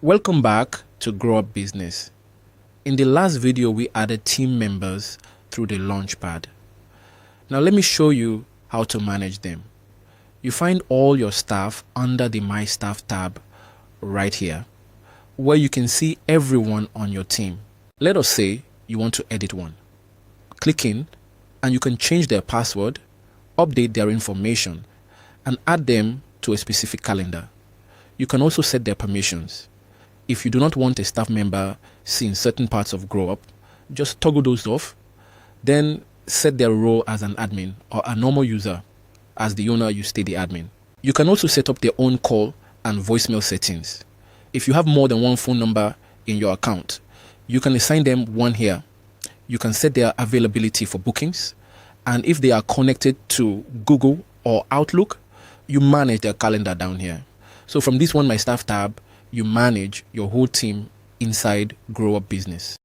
Welcome back to GrowUp Business. In the last video, we added team members through the Launchpad. Now let me show you how to manage them. You find all your staff under the My Staff tab right here, where you can see everyone on your team. Let us say you want to edit one. Click in and you can change their password, update their information, and add them to a specific calendar. You can also set their permissions. If you do not want a staff member seeing certain parts of GrowUp, just toggle those off, then set their role as an admin or a normal user. As the owner, you stay the admin. You can also set up their own call and voicemail settings. If you have more than one phone number in your account, you can assign them one here. You can set their availability for bookings, and if they are connected to Google or Outlook, you manage their calendar down here. So from this one My Staff tab, you manage your whole team inside GrowUp Business.